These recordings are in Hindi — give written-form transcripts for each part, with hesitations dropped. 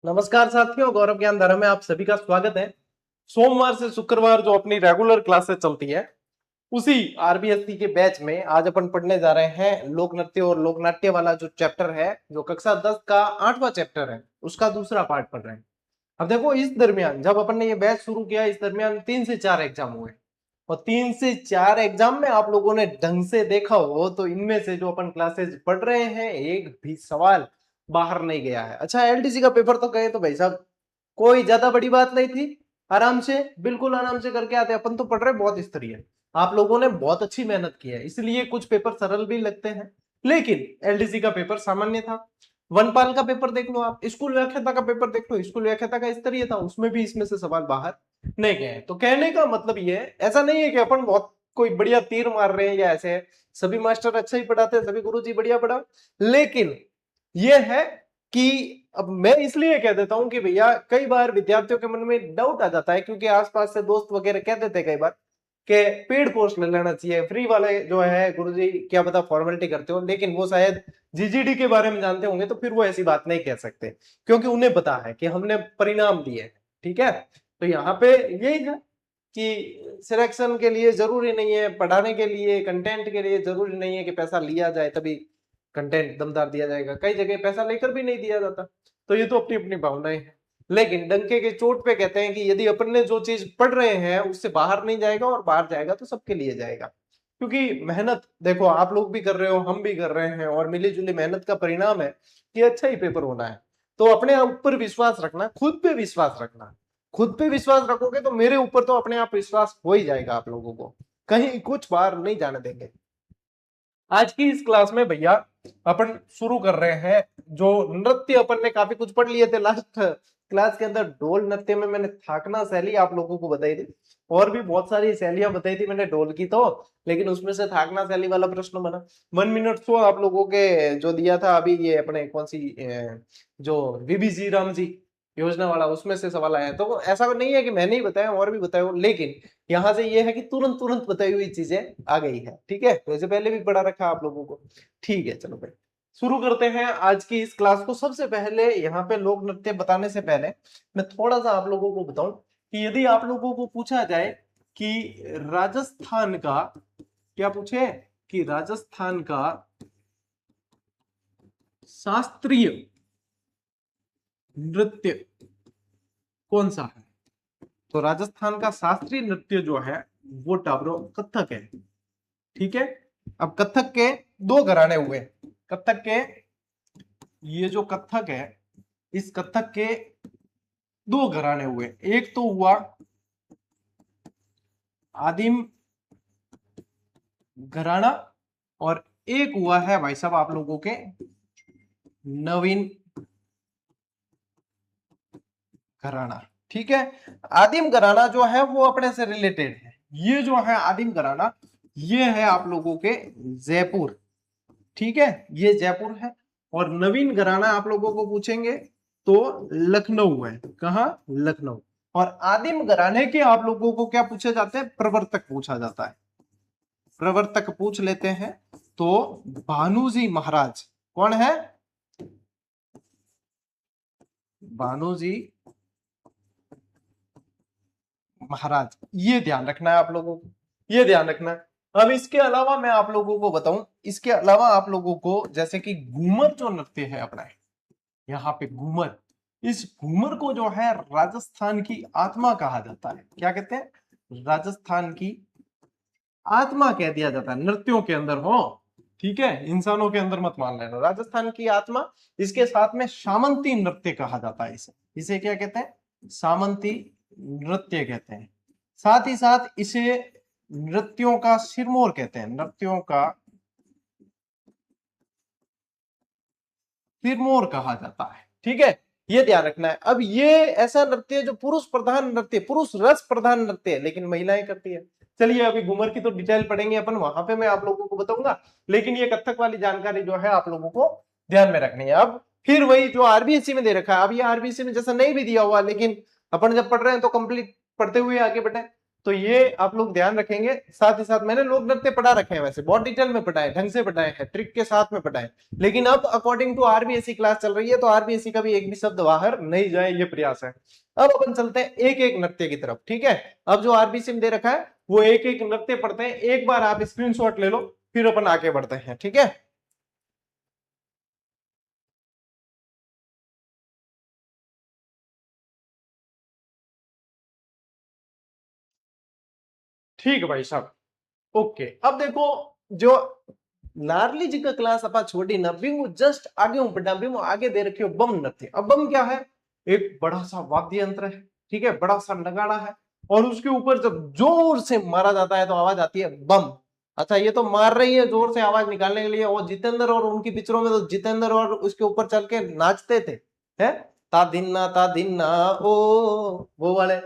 नमस्कार साथियों, गौरव ज्ञान धारा में आप सभी का स्वागत है। सोमवार से शुक्रवार जो अपनी रेगुलर क्लासेस चलती है उसी आरबीएससी के बैच में आज अपन पढ़ने जा रहे हैं लोक नृत्य और लोक नाट्य वाला जो चैप्टर है, जो कक्षा 10 का 8वां चैप्टर है, उसका दूसरा पार्ट पढ़ रहे हैं। अब देखो, इस दरमियान जब अपन ने ये बैच शुरू किया, इस दरमियान 3 से 4 एग्जाम हुए और 3 से 4 एग्जाम में आप लोगों ने ढंग से देखा हो तो इनमें से जो अपन क्लासेस पढ़ रहे हैं एक भी सवाल बाहर नहीं गया है। अच्छा, एलडीसी का पेपर तो गए तो भाई साहब कोई ज्यादा बड़ी बात नहीं थी, आराम से, बिल्कुल आराम से करके आते। अपन तो पढ़ रहे बहुत स्तरीय, आप लोगों ने बहुत अच्छी मेहनत की है, इसलिए कुछ पेपर सरल भी लगते हैं, लेकिन एलडीसी का पेपर सामान्य था। वनपाल का पेपर देख लो, आप स्कूल व्याख्याता का पेपर देख लो, स्कूल व्याख्याता का स्तरीय था, उसमें भी इसमें से सवाल बाहर नहीं गए। तो कहने का मतलब ये है, ऐसा नहीं है कि अपन बहुत कोई बढ़िया तीर मार रहे हैं या ऐसे है, सभी मास्टर अच्छा ही पढ़ाते हैं, सभी गुरुजी बढ़िया पढ़ा, लेकिन ये है कि अब मैं इसलिए कह देता हूं कि भैया कई बार विद्यार्थियों के मन में डाउट आ जाता है, क्योंकि आसपास से दोस्त वगैरह कह देते हैं कई बार कि पेड कोर्स ले लेना चाहिए, फ्री वाले जो है गुरुजी क्या पता फॉर्मेलिटी करते हो, लेकिन वो शायद जीजीडी के बारे में जानते होंगे, तो फिर वो ऐसी बात नहीं कह सकते, क्योंकि उन्हें पता है कि हमने परिणाम दिए। ठीक है, तो यहाँ पे यही है कि सिलेक्शन के लिए जरूरी नहीं है, पढ़ाने के लिए, कंटेंट के लिए जरूरी नहीं है कि पैसा लिया जाए तभी कंटेंट दमदार दिया जाएगा, कई जगह पैसा लेकर भी नहीं दिया जाता। तो ये तो अपनी अपनी भावनाएं हैं, लेकिन डंके के चोट पे कहते हैं कि यदि अपन ने जो चीज पढ़ रहे हैं उससे बाहर नहीं जाएगा, और बाहर जाएगा तो सबके लिए जाएगा। क्योंकि मेहनत देखो, आप लोग भी कर रहे हो, हम भी कर रहे हैं, और मिली जुली मेहनत का परिणाम है कि अच्छा ही पेपर होना है। तो अपने ऊपर विश्वास रखना, खुद पे विश्वास रखना, खुद पे विश्वास रखोगे तो मेरे ऊपर तो अपने आप विश्वास हो ही जाएगा। आप लोगों को कहीं कुछ बार नहीं जाने देंगे। आज की इस क्लास में भैया अपन शुरू कर रहे हैं जो नृत्य, अपन ने काफी कुछ पढ़ लिए थे लास्ट क्लास के अंदर। ढोल नृत्य में मैंने थाकना शैली आप लोगों को बताई थी, और भी बहुत सारी शैलियां बताई थी मैंने ढोल की तो, लेकिन उसमें से थाकना शैली वाला प्रश्न बना। 1 मिनट शो आप लोगों के जो दिया था अभी, ये अपने कौन सी जो बीबी राम जी योजना वाला, उसमें से सवाल आया। तो ऐसा नहीं है कि मैंने ही बताया, और भी बताया, लेकिन यहां से ये है कि तुरंत तुरंत बताई हुई चीजें आ गई है। ठीक है, तो इसे पहले भी पढ़ा रखा आप लोगों को। ठीक है, चलो भाई शुरू करते हैं आज की इस क्लास को। सबसे पहले यहाँ पे लोक नृत्य बताने से पहले मैं थोड़ा सा आप लोगों को बताऊं कि यदि आप लोगों को पूछा जाए कि राजस्थान का, क्या पूछे, कि राजस्थान का शास्त्रीय नृत्य कौन सा है, तो राजस्थान का शास्त्रीय नृत्य जो है वो टाब्रो कथक है। ठीक है, अब कथक के दो घराने हुए। कथक के, ये जो कथक है, इस कथक के दो घराने हुए। एक तो हुआ आदिम घराना, और एक हुआ है भाई साहब आप लोगों के नवीन घराना। ठीक है, आदिम घराना जो है वो अपने से रिलेटेड है। ये जो है आदिम घराना, ये है आप लोगों के जयपुर। ठीक है, ये जयपुर है। और नवीन घराना आप लोगों को पूछेंगे तो लखनऊ है। कहा? लखनऊ। और आदिम घराने के आप लोगों को क्या पूछे जाते हैं? प्रवर्तक पूछा जाता है। प्रवर्तक पूछ लेते हैं तो भानुजी महाराज कौन है? भानुजी महाराज, ये ध्यान रखना है आप लोगों को, ये ध्यान रखना है। अब इसके अलावा मैं आप लोगों को बताऊं, इसके अलावा आप लोगों को जैसे कि घूमर जो नृत्य है अपना, यहाँ पे घूमर, इस घूमर को जो है राजस्थान की आत्मा कहा जाता है। क्या कहते हैं? राजस्थान की आत्मा कह दिया जाता है, नृत्यों के अंदर हो। ठीक है, इंसानों के अंदर मत मान लेना, राजस्थान की आत्मा। इसके साथ में सामंती नृत्य कहा जाता है इसे। इसे क्या कहते हैं? सामंती नृत्य कहते हैं। साथ ही साथ इसे नृत्यों का सिरमौर कहते हैं। नृत्यों का सिरमौर कहा जाता है। ठीक है, ये ध्यान रखना है। अब ये ऐसा नृत्य है जो पुरुष प्रधान नृत्य, पुरुष रस प्रधान नृत्य है, लेकिन महिलाएं करती है। चलिए अभी घूमर की तो डिटेल पढ़ेंगे अपन, वहां पे मैं आप लोगों को बताऊंगा, लेकिन ये कथक वाली जानकारी जो है आप लोगों को ध्यान में रखनी है। अब फिर वही जो आरबीएससी में दे रखा है, अब ये आरबीएससी में जैसा नहीं भी दिया हुआ, लेकिन अपन जब पढ़ रहे हैं तो कंप्लीट पढ़ते हुए आगे बढ़े। तो ये आप लोग ध्यान रखेंगे। साथ ही साथ मैंने लोक नृत्य पढ़ा रखे हैं, वैसे बहुत डिटेल में पढ़ा है, ढंग से पढ़ाए हैं, ट्रिक के साथ में पढ़ा है, लेकिन अब अकॉर्डिंग टू आरबीएसई क्लास चल रही है तो आरबीएसई का भी एक भी शब्द बाहर नहीं जाए, ये प्रयास है। अब अपन चलते हैं एक एक नृत्य की तरफ, ठीक है। अब जो आरबीएसई में दे रखा है वो एक एक नृत्य पढ़ते हैं, एक बार आप स्क्रीनशॉट ले लो, फिर अपन आगे बढ़ते हैं, ठीक है। ठीक है भाई साहब, ओके। अब देखो, जो नारली जी का क्लास अपा छोड़ी ना भी वो जस्ट आगे हूं पढ़ा भी वो आगे दे रखी हो बम नृत्य। अब बम क्या है? एक बड़ा सा वाद्य यंत्र है, ठीक है, बड़ा सा नगाड़ा है, और उसके ऊपर जब जोर से मारा जाता है तो आवाज आती है बम। अच्छा, ये तो मार रही है जोर से आवाज निकालने के लिए, और जितेंद्र और उनकी पिक्चरों में तो जितेंद्र और उसके ऊपर चल के नाचते थे, है ता दिन्ना ओ, वो वाले।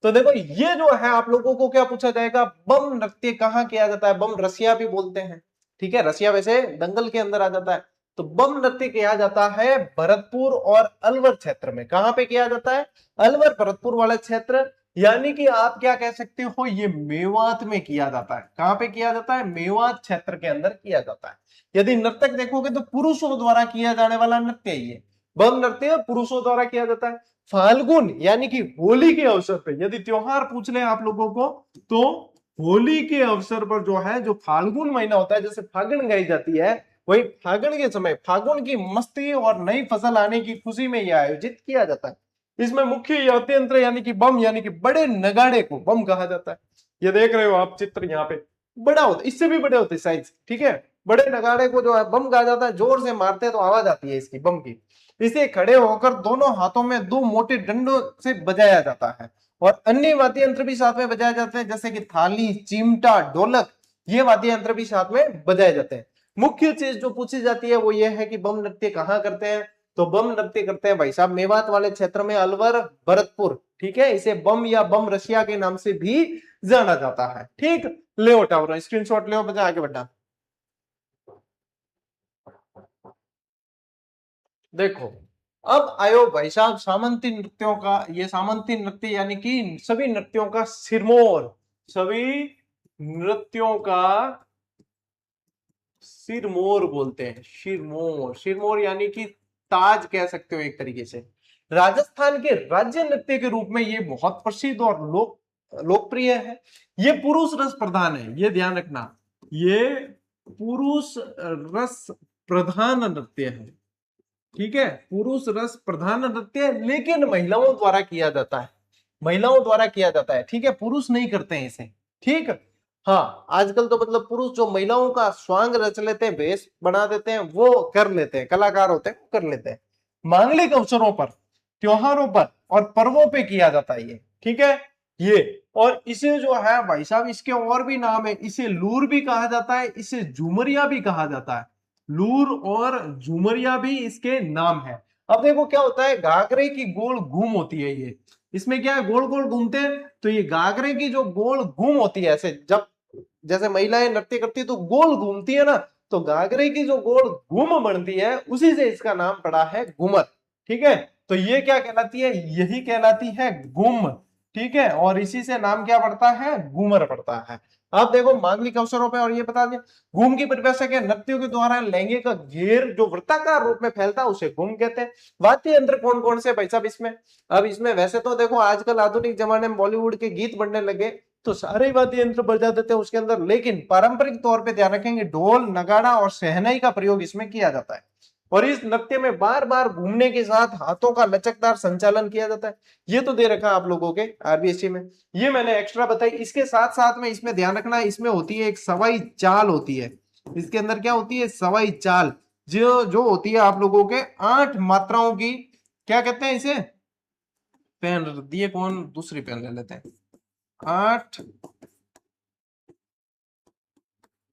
तो देखो ये जो है आप लोगों को क्या पूछा जाएगा, बम नृत्य कहाँ किया जाता है? बम रसिया भी बोलते हैं, ठीक है, रसिया वैसे दंगल के अंदर आ जाता है। तो बम नृत्य किया जाता है भरतपुर और अलवर क्षेत्र में। कहां पे किया जाता है? अलवर भरतपुर वाले क्षेत्र, यानी कि आप क्या कह सकते हो, ये मेवात में किया जाता है। कहां पे किया जाता है? मेवात क्षेत्र के अंदर किया जाता है। यदि नर्तक देखोगे तो पुरुषों द्वारा किया जाने वाला नृत्य ये बम नृत्य पुरुषों द्वारा किया जाता है। फाल्गुन यानी कि होली के अवसर पर यदि त्योहार पूछ ले आप लोगों को, तो होली के अवसर पर जो है, जो फाल्गुन महीना होता है, जैसे फागुन गाई जाती है, वही फागुन के समय फागुन की मस्ती और नई फसल आने की खुशी में यह आयोजित किया जाता है। इसमें मुख्य वाद्य यंत्र यानी कि बम, यानी कि बड़े नगाड़े को बम कहा जाता है। ये देख रहे हो आप चित्र, यहाँ पे बड़ा होता है, इससे भी बड़े होते साइज, ठीक है। बड़े नगाड़े को जो है बम कहा जाता है, जोर से मारते हैं तो आवाज आती है इसकी, बम की। इसे खड़े होकर दोनों हाथों में दो मोटे डंडों से बजाया जाता है, और अन्य वाद्य यंत्र भी साथ में बजाए जाते हैं, जैसे कि थाली, चिमटा, ढोलक, ये वाद्य यंत्र भी साथ में बजाए जाते हैं। मुख्य चीज जो पूछी जाती है वो ये है कि बम नृत्य कहाँ करते हैं? तो बम नृत्य करते हैं भाई साहब मेवात वाले क्षेत्र में, अलवर भरतपुर, ठीक है। इसे बम या बम रसिया के नाम से भी जाना जाता है, ठीक। ले उठाओ स्क्रीनशॉट ले, बजा आगे बढ़ा। देखो, अब आयो भाई साहब सामंती नृत्यों का, ये सामंती नृत्य यानी कि सभी नृत्यों का सिरमौर, सभी नृत्यों का सिरमौर बोलते हैं। सिरमौर, सिरमौर यानी कि ताज कह सकते हो एक तरीके से। राजस्थान के राज्य नृत्य के रूप में ये बहुत प्रसिद्ध और लोकप्रिय है। ये पुरुष रस प्रधान है, ये ध्यान रखना, ये पुरुष रस प्रधान नृत्य है, ठीक है, पुरुष रस प्रधान नृत्य, लेकिन महिलाओं द्वारा किया जाता है, महिलाओं द्वारा किया जाता है, ठीक है, पुरुष नहीं करते हैं इसे, ठीक। हाँ, आजकल तो मतलब पुरुष जो महिलाओं का स्वांग रच लेते हैं, वेश बना देते हैं, वो कर लेते हैं, कलाकार होते हैं, वो कर लेते हैं। मांगलिक अवसरों पर, त्योहारों पर और पर्वों पे किया जाता है ये, ठीक है, ये। और इसे जो है भाई साहब, इसके और भी नाम है, इसे लूर भी कहा जाता है, इसे झूमरिया भी कहा जाता है, लूर और झूमरिया भी इसके नाम है। अब देखो क्या होता है, घाघरे की गोल घूम होती है ये, इसमें क्या है, गोल गोल घूमते हैं, तो ये घाघरे की जो गोल घूम होती है, ऐसे जब जैसे महिलाएं नृत्य करती है तो गोल घूमती है ना, तो घाघरे की जो गोल घूम बनती है उसी से इसका नाम पड़ा है घूमर, ठीक है। तो ये क्या कहलाती है, यही कहलाती है घूम, ठीक है, और इसी से नाम क्या पड़ता है, घूमर पड़ता है। आप देखो मांगलिक अवसरों पे, और ये बता दें घूम की परिभाषा क्या, नृत्यों के द्वारा लहंगे का घेर जो वृत्ताकार रूप में फैलता है उसे घूम कहते हैं। वाद्य यंत्र कौन कौन से भाई साहब इसमें? अब इसमें वैसे तो देखो आजकल आधुनिक जमाने में बॉलीवुड के गीत बनने लगे तो सारे वाद्य यंत्र बजा देते हैं उसके अंदर, लेकिन पारंपरिक तौर पे ध्यान रखेंगे ढोल, नगाड़ा और शहनाई का प्रयोग इसमें किया जाता है। और इस नृत्य में बार बार घूमने के साथ हाथों का लचकदार संचालन किया जाता है। ये तो दे रखा आप लोगों के आरबीएससी में, ये मैंने एक्स्ट्रा बताई। इसके साथ साथ में इसमें ध्यान रखना, इसमें होती है एक सवाई चाल होती है, इसके अंदर क्या होती है, सवाई चाल, जो जो होती है आप लोगों के 8 मात्राओं की, क्या कहते हैं इसे, पेन दिए कौन, दूसरी पेन ले लेते हैं, 8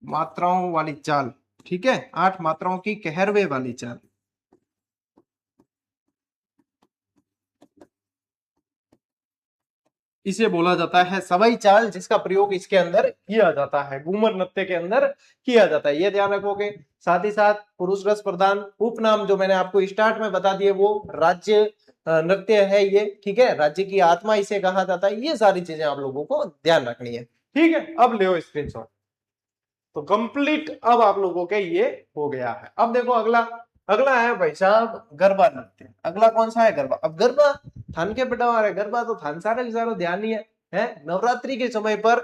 मात्राओं वाली चाल, ठीक है, 8 मात्राओं की कहरवे वाली चाल। इसे बोला जाता है सवाई चाल, जिसका प्रयोग इसके अंदर किया जाता है, घूमर नृत्य के अंदर किया जाता है, ये ध्यान रखोगे। साथ ही साथ पुरुष रस प्रधान उपनाम जो मैंने आपको स्टार्ट में बता दिए वो राज्य नृत्य है ये, ठीक है, राज्य की आत्मा इसे कहा जाता है। ये सारी चीजें आप लोगों को ध्यान रखनी है, ठीक है। अब ले स्क्रीनशॉट, तो कंप्लीट अब आप लोगों के ये हो गया है। अब देखो अगला, अगला है भाई साहब गरबा नृत्य। अगला कौन सा है? गरबा। अब गरबा थान के पटावार है, गरबा तो थान सारे के सारे ध्यान ही है नवरात्रि के समय पर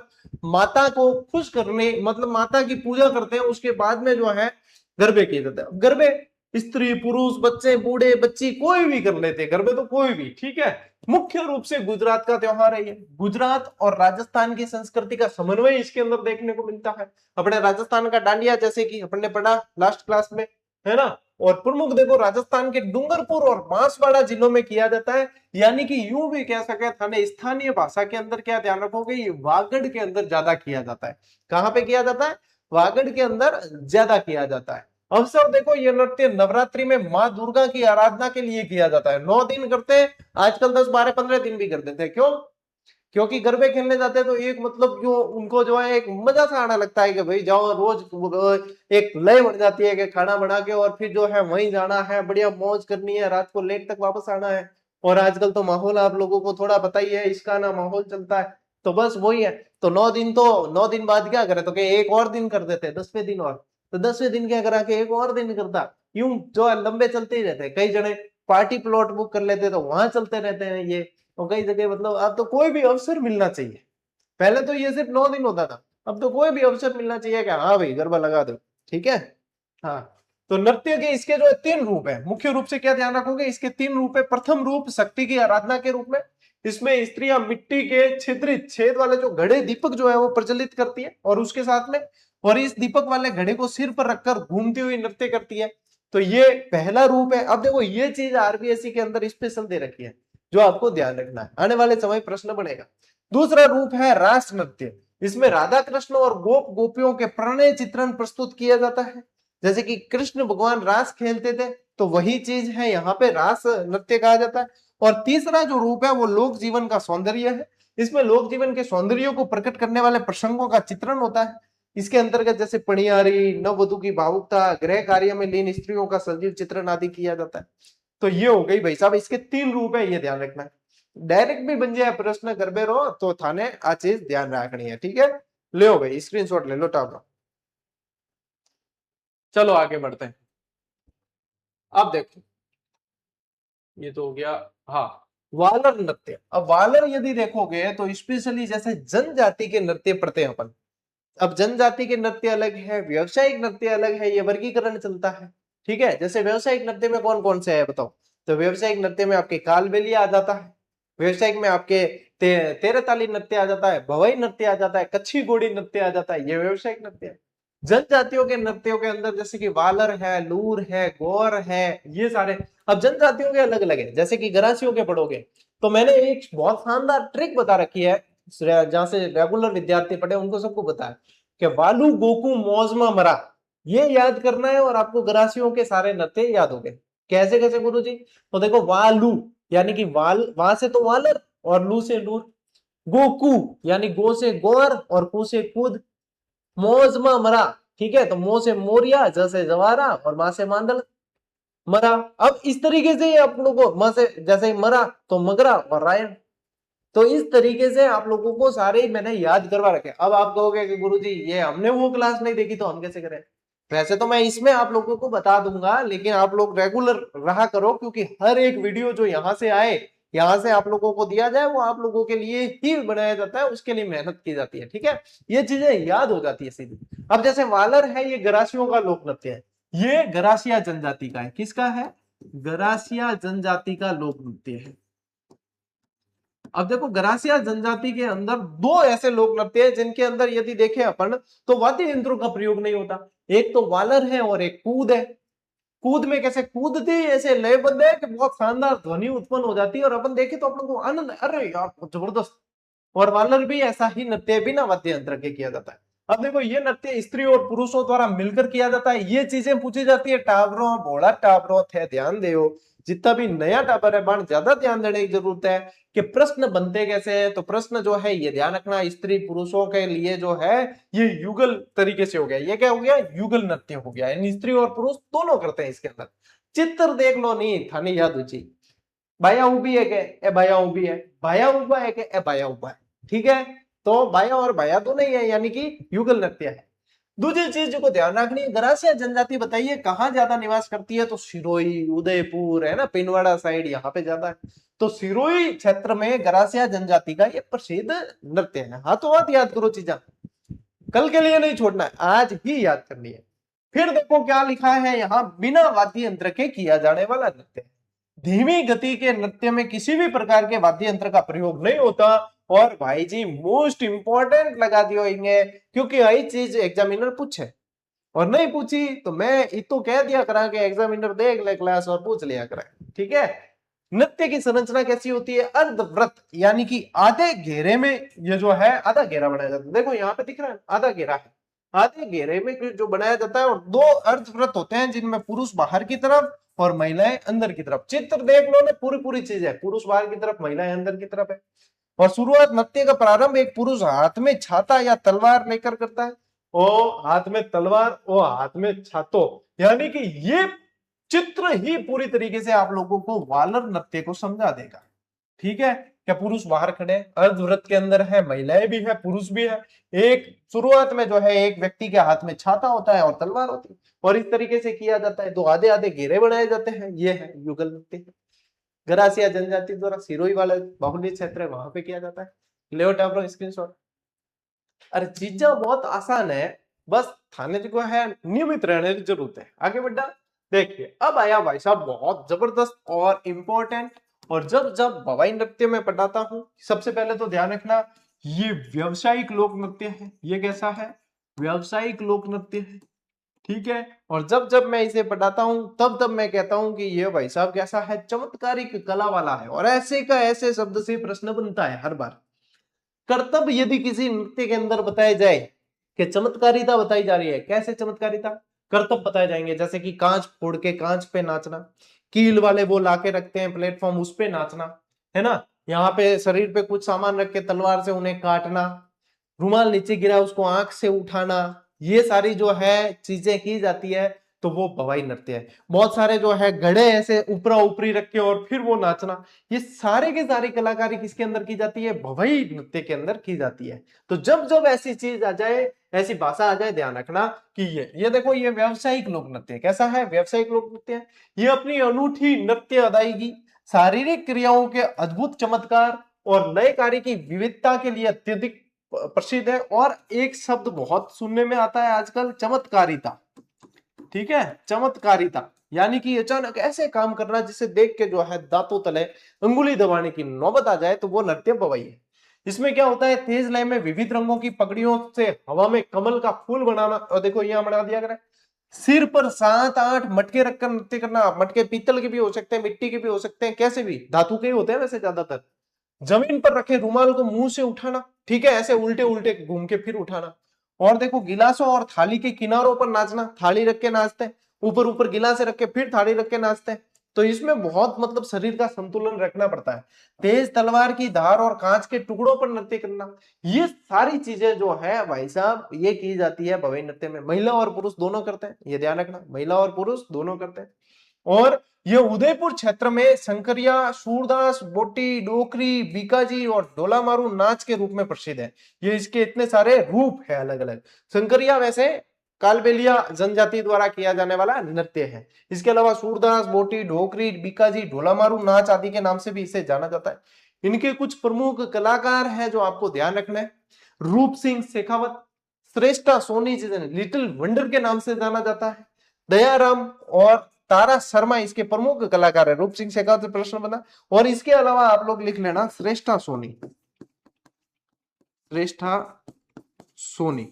माता को खुश करने, मतलब माता की पूजा करते हैं, उसके बाद में जो है गरबे किए जाते हैं। गरबे स्त्री पुरुष बच्चे बूढ़े बच्ची कोई भी कर लेते हैं गरबे, तो कोई भी, ठीक है। मुख्य रूप से गुजरात का त्योहार है ये। गुजरात और राजस्थान की संस्कृति का समन्वय इसके अंदर देखने को मिलता है। अपने राजस्थान का डांडिया, जैसे कि अपन ने पढ़ा लास्ट क्लास में, है ना। और प्रमुख देखो राजस्थान के डूंगरपुर और बांसवाड़ा जिलों में किया जाता है, यानी कि यूं भी कह सके थाने स्थानीय भाषा के अंदर क्या ध्यान रखोगे, ये वागड़ के अंदर ज्यादा किया जाता है। कहां पे किया जाता है? वागड़ के अंदर ज्यादा किया जाता है। अवसर देखो, ये नृत्य नवरात्रि में माँ दुर्गा की आराधना के लिए किया जाता है। 9 दिन करते हैं, आजकल 10 12 15 दिन भी कर देते हैं। क्यों? क्योंकि गरबे खेलने जाते हैं तो एक मतलब जो उनको जो है एक मजा सा आना लगता है कि भाई जाओ, रोज एक लय बन जाती है कि खाना बना के और फिर जो है वहीं जाना है, बढ़िया मौज करनी है, रात को लेट तक वापस आना है। और आजकल तो माहौल आप लोगों को थोड़ा पता ही है, इसका ना माहौल चलता है, तो बस वही है। तो 9 दिन, तो 9 दिन बाद क्या करे, तो एक और दिन कर देते हैं, 10वें दिन और, तो 10वें दिन क्या करा के एक और दिन करता, यूं जो है लंबे चलते ही रहते हैं। कई जने पार्टी प्लॉट बुक कर लेते हैं तो वहां चलते रहते हैं ये, तो कई जगह मतलब अब तो कोई भी अवसर मिलना चाहिए। पहले तो ये सिर्फ 9 दिन होता था, अब तो कोई भी अवसर मिलना चाहिए कि हाँ भाई गरबा लगा दो, ठीक है। हाँ, तो नृत्य के इसके जो 3 रूप है, मुख्य रूप से क्या ध्यान रखोगे, इसके 3 रूप है। प्रथम रूप शक्ति की आराधना के रूप में, इसमें स्त्रियां मिट्टी के छिद्रित छेद वाले जो घड़े दीपक जो है वो प्रज्वलित करती है, और उसके साथ में और इस दीपक वाले घड़े को सिर पर रखकर घूमती हुई नृत्य करती है। तो ये पहला रूप है। अब देखो ये चीज आरबीएससी के अंदर स्पेशल दे रखी है, जो आपको ध्यान रखना है, आने वाले समय प्रश्न बनेगा। दूसरा रूप है रास नृत्य। इसमें राधा कृष्ण और गोप गोपियों के प्रणय चित्रण प्रस्तुत किया जाता है। जैसे कि कृष्ण भगवान रास खेलते थे, तो वही चीज है यहाँ पे रास नृत्य कहा जाता है। और तीसरा जो रूप है वो लोक जीवन का सौंदर्य है। इसमें लोक जीवन के सौंदर्य को प्रकट करने वाले प्रसंगों का चित्रण होता है। इसके अंतर्गत जैसे पणियारी, नववधु की भावुकता, गृह कार्य में लीन स्त्रियों का सजीव चित्रण आदि किया जाता है। तो ये हो गई भाई साहब, इसके 3 रूप है, ये ध्यान रखना है। डायरेक्ट भी बन जाए प्रश्न गरबे रो तो थाने आ चीज ध्यान रखनी है, ठीक है। ले हो भाई स्क्रीनशॉट ले लो टाप। चलो आगे बढ़ते हैं। अब देखो ये तो हो गया, हाँ, वालर नृत्य। अब वालर यदि देखोगे तो स्पेशली जैसे जनजाति के नृत्य पढ़ते हैं अपन। अब जनजाति के नृत्य अलग है, व्यवसायिक नृत्य अलग है, ये वर्गीकरण चलता है, ठीक है। जैसे व्यवसायिक नृत्य में कौन कौन से है बताओ, तो व्यवसायिक नृत्य में आपके कालबेलिया आ जाता है, व्यवसायिक में आपके तेरताली नृत्य आ जाता है, भवई नृत्य आ जाता है, कच्छी घोड़ी नृत्य आ जाता है, ये व्यवसायिक नृत्य है। जनजातियों के नृत्यों के अंदर जैसे कि वालर है, लूर है, गौर है, ये सारे अब जनजातियों के अलग अलग है। जैसे कि गरासियों के पढ़ोगे तो मैंने एक बहुत शानदार ट्रिक बता रखी है, जहां से रेगुलर विद्यार्थी पढ़े उनको सबको पता है कि वालू गोकू मौजमा मरा, ये याद करना है और आपको गरासियों के सारे नृत्य याद हो गए। कैसे कैसे गुरु जी? तो देखो वालू यानी कि वाल, वहां से तो वालर और लू से लूर, गोकू यानी गो से गौर और कू से कूद, मौजमा मरा, ठीक है, तो मो से मोरिया, ज से जवारा और मां से मांडल मरा। अब इस तरीके से आप लोगों को मां से जैसे मरा तो मगरा और रायन, तो इस तरीके से आप लोगों को सारे मैंने याद करवा रखे। अब आप कहोगे कि गुरुजी ये हमने वो क्लास नहीं देखी तो हम कैसे करें? वैसे तो मैं इसमें आप लोगों को बता दूंगा, लेकिन आप लोग रेगुलर रहा करो, क्योंकि हर एक वीडियो जो यहाँ से आए, यहाँ से आप लोगों को दिया जाए, वो आप लोगों के लिए ही बनाया जाता है, उसके लिए मेहनत की जाती है, ठीक है। ये चीजें याद हो जाती है सीधी। अब जैसे वालर है, ये गरासियों का लोक नृत्य है, ये गरासिया जनजाति का है। किसका है? गरासिया जनजाति का लोक नृत्य है। अब देखो गरासिया जनजाति के अंदर 2 ऐसे लोक नृत्य है जिनके अंदर यदि देखें अपन तो वाद्य यंत्रों का प्रयोग नहीं होता। एक तो वालर है और एक कूद है। कूद में कैसे कूदते ऐसे लयबद्ध है कि बहुत शानदार ध्वनि उत्पन्न हो जाती है, और अपन देखे तो अपन को आनंद, अरे यार जबरदस्त। और वालर भी ऐसा ही नृत्य बिना वाद्य यंत्र के किया जाता है। अब देखो ये नृत्य स्त्री और पुरुषों द्वारा मिलकर किया जाता है, ये चीजें पूछी जाती है। टाबरों बोला टाबरों थे ध्यान दो, जितना भी नया टाबर है बाण ज्यादा ध्यान देने की जरूरत है कि प्रश्न बनते कैसे हैं। तो प्रश्न जो है ये ध्यान रखना, स्त्री पुरुषों के लिए जो है ये युगल तरीके से हो गया। ये क्या हो गया? युगल नृत्य हो गया, यानी स्त्री और पुरुष दोनों करते हैं इसके अंदर। चित्र देख लो, नहीं थानी याद उची बाया उभी है के ए बाया उभी है, बाया उबा है के ए बाया उबा है, ठीक है। तो बाया और बाया दोनों ही है, यानी कि युगल नृत्य है। दूसरी चीज को ध्यान रखनी है, गरासिया जनजाति बताइए कहाँ ज्यादा निवास करती है? तो सिरोही, उदयपुर है ना, पिनवाड़ा साइड यहाँ पे ज्यादा है। तो सिरोही क्षेत्र में गरासिया जनजाति का ये प्रसिद्ध नृत्य है। हाथों हाथ याद करो चीजा, कल के लिए नहीं छोड़ना है, आज ही याद करनी है। फिर देखो क्या लिखा है यहाँ, बिना वाद्य यंत्र के किया जाने वाला नृत्य। धीमी गति के नृत्य में किसी भी प्रकार के वाद्य यंत्र का प्रयोग नहीं होता। और भाई जी मोस्ट इंपॉर्टेंट लगा दियो इंगे, क्योंकि यही चीज एग्जामिनर पूछे, और नहीं पूछी तो मैं इतो कह दिया करा कि एग्जामिनर देख ले क्लास और पूछ लिया करा, ठीक है। नृत्य की संरचना कैसी होती है? अर्धवृत्त, यानी कि आधे घेरे में ये जो है आधा घेरा बनाया जाता है। देखो यहाँ पे दिख रहा है आधा घेरा है, आधे घेरे में जो बनाया जाता है। और दो अर्धवृत्त होते हैं जिनमें पुरुष बाहर की तरफ और महिलाएं अंदर की तरफ। चित्र देख लो ना, पूरी पूरी चीज है, पुरुष बाहर की तरफ महिलाएं अंदर की तरफ है। और शुरुआत नृत्य का प्रारंभ एक पुरुष हाथ में छाता या तलवार लेकर करता है। ओ हाथ में तलवार, ओ हाथ में छातो, यानी कि ये चित्र ही पूरी तरीके से आप लोगों को वानर नृत्य को समझा देगा, ठीक है। क्या पुरुष बाहर खड़े, अर्धवृत्त के अंदर है, महिलाएं भी है पुरुष भी है। एक शुरुआत में जो है एक व्यक्ति के हाथ में छाता होता है और तलवार होती है, और इस तरीके से किया जाता है। दो आधे आधे घेरे बनाए जाते हैं, ये है युगल नृत्य। गरासिया जनजाति द्वारा सिरोही वाले बाहुल्य क्षेत्र है वहां पे किया जाता है। ले टाइप स्क्रीनशॉट। अरे चीजा बहुत आसान है, बस थाने को है नियमित रहने की जरूरत है। आगे बढ़ा, देखिए अब आया भाई साहब बहुत जबरदस्त और इंपॉर्टेंट। और जब जब भवाई नृत्य में पढ़ाता हूं, सबसे पहले तो ध्यान रखना ये व्यावसायिक लोक नृत्य है। ये कैसा है? व्यावसायिक लोक नृत्य है, ठीक है। और जब जब मैं इसे पढ़ाता हूं तब तब मैं कहता हूं कि ये भाई साहब कैसा है? चमत्कारिक कला वाला है। और ऐसे का ऐसे शब्द से प्रश्न बनता है हर बार। कर्तव्य यदि किसी नृत्य के अंदर बताया जाए कि चमत्कारिता बताई जा रही है, कैसे चमत्कारिता? कर्तव्य बताए जाएंगे, जैसे कि कांच फोड़ के कांच पे नाचना, कील वाले वो लाके रखते हैं प्लेटफॉर्म उस पे नाचना, है ना। यहाँ पे शरीर पे कुछ सामान रख के तलवार से उन्हें काटना, रुमाल नीचे गिरा उसको आंख से उठाना, ये सारी जो है चीजें की जाती है। तो वो भवाई नृत्य है। बहुत सारे जो है घड़े ऐसे ऊपरा ऊपरी रख के और फिर वो नाचना, ये सारे की सारी कलाकारी किसके अंदर की जाती है? भवाई नृत्य के अंदर की जाती है। तो जब जब ऐसी चीज आ जाए, ऐसी भाषा आ जाए, ध्यान रखना कि ये देखो ये व्यावसायिक लोक नृत्य कैसा है? व्यावसायिक लोक नृत्य है। ये अपनी अनूठी नृत्य अदायगी, शारीरिक क्रियाओं के अद्भुत चमत्कार और नए कार्य की विविधता के लिए अत्यधिक प्रसिद्ध है। और एक शब्द बहुत सुनने में आता है आजकल, चमत्कारिता, ठीक है। चमत्कारिता यानी कि अचानक ऐसे काम करना जिसे देख के जो है दांतों तले अंगुली दबाने की नौबत आ जाए, तो वो नृत्य भवाई है। इसमें क्या होता है? तेज लय में विविध रंगों की पगड़ियों से हवा में कमल का फूल बनाना। और देखो यहां बना दिया गया, सिर पर 7-8 मटके रखकर नृत्य करना। मटके पीतल के भी हो सकते हैं, मिट्टी के भी हो सकते हैं, कैसे भी, धातु के ही होते हैं वैसे ज्यादातर। जमीन पर रखे रुमाल को मुंह से उठाना, ठीक है, ऐसे उल्टे उल्टे घूम के फिर उठाना। और देखो गिलासों और थाली के किनारों पर नाचना, थाली रख के नाचते हैं, ऊपर ऊपर गिलास रख के फिर थाली रख के नाचते हैं। तो इसमें बहुत मतलब शरीर का संतुलन रखना पड़ता है। तेज तलवार की धार और कांच के टुकड़ों पर नृत्य करना, ये सारी चीजें जो है भाई साहब ये की जाती है भवाई नृत्य में। महिला और पुरुष दोनों करते हैं, ये ध्यान रखना, महिला और पुरुष दोनों करते हैं। और ये उदयपुर क्षेत्र में शंकरिया, सूरदास, बोटी, डोकरी, बीकाजी और डोलामारू नाच के रूप में प्रसिद्ध है। ये इसके इतने सारे रूप है अलग अलग। शंकरिया वैसे कालबेलिया जनजाति द्वारा किया जाने वाला नृत्य है। इसके अलावा सूरदास, बोटी, ढोकरी, बीकाजी, ढोलामारू नाच आदि के नाम से भी इसे जाना जाता है। इनके कुछ प्रमुख कलाकार हैं जो आपको ध्यान रखना है। रूप सिंह शेखावत, श्रेष्ठा सोनी जिसे लिटिल वंडर के नाम से जाना जाता है, दयाराम और तारा शर्मा इसके प्रमुख कलाकार है। रूप सिंह शेखावत से प्रश्न बना। और इसके अलावा आप लोग लिख लेना श्रेष्ठा सोनी, श्रेष्ठा सोनी,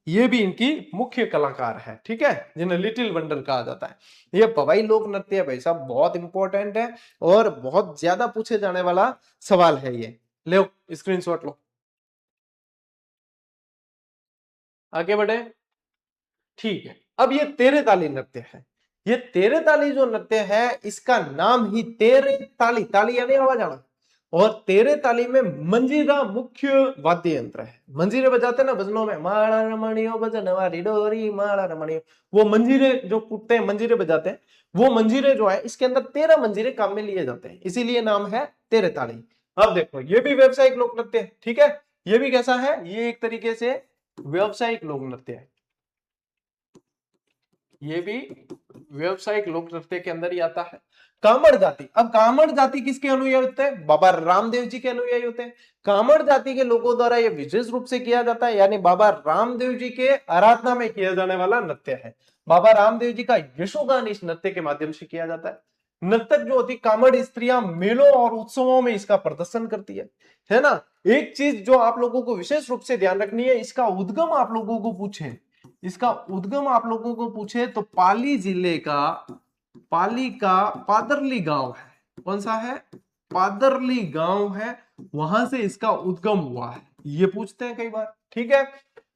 ये भी इनकी मुख्य कलाकार है, ठीक है, जिन्हें लिटिल वंडर कहा जाता है। ये भवाई लोक नृत्य है भाई साहब, बहुत इंपॉर्टेंट है और बहुत ज्यादा पूछे जाने वाला सवाल है ये। लो स्क्रीनशॉट लो। आगे बढ़े। ठीक है, अब ये तेरे ताली नृत्य है। ये तेरे ताली जो नृत्य है इसका नाम ही तेरे ताली, ताली यानी आवाज आना, और तेरे ताली में मंजीरा मुख्य वाद्य यंत्र है। मंजीरे बजाते ना भजनों में, माला रमणियो भजन वाली डोरी माला रमणियो, वो मंजीरे जो कूटते हैं, मंजीरे बजाते हैं, वो मंजीरे जो है इसके अंदर 13 मंजीरे काम में लिए जाते हैं, इसीलिए नाम है तेरे ताली। अब देखो ये भी व्यवसायिक लोक नृत्य है, ठीक है, ये भी कैसा है, ये एक तरीके से व्यवसायिक लोक नृत्य है, ये भी व्यवसायिक लोक नृत्य के अंदर ही आता है। कामड़ जाति, अब कामड़ जाति किसके अनुयायी होते हैं, बाबा रामदेव जी के अनुयायी होते हैं। कामड़ जाति के लोगों द्वारा यह विशेष रूप से किया जाता है, यानी बाबा रामदेव जी के आराधना में किया जाने वाला नृत्य है। बाबा रामदेव जी का यशोगान इस नृत्य के माध्यम से किया जाता है। नर्तक जो होती कामड़ स्त्रियां मेलों और उत्सवों में इसका प्रदर्शन करती है ना। एक चीज जो आप लोगों को विशेष रूप से ध्यान रखनी है, इसका उद्गम आप लोगों को पूछे, इसका उद्गम आप लोगों को पूछे तो पाली जिले का, पाली का पादरली गांव है, कौन सा है, पादरली गांव है, वहां से इसका उद्गम हुआ है, ये पूछते हैं कई बार। ठीक है,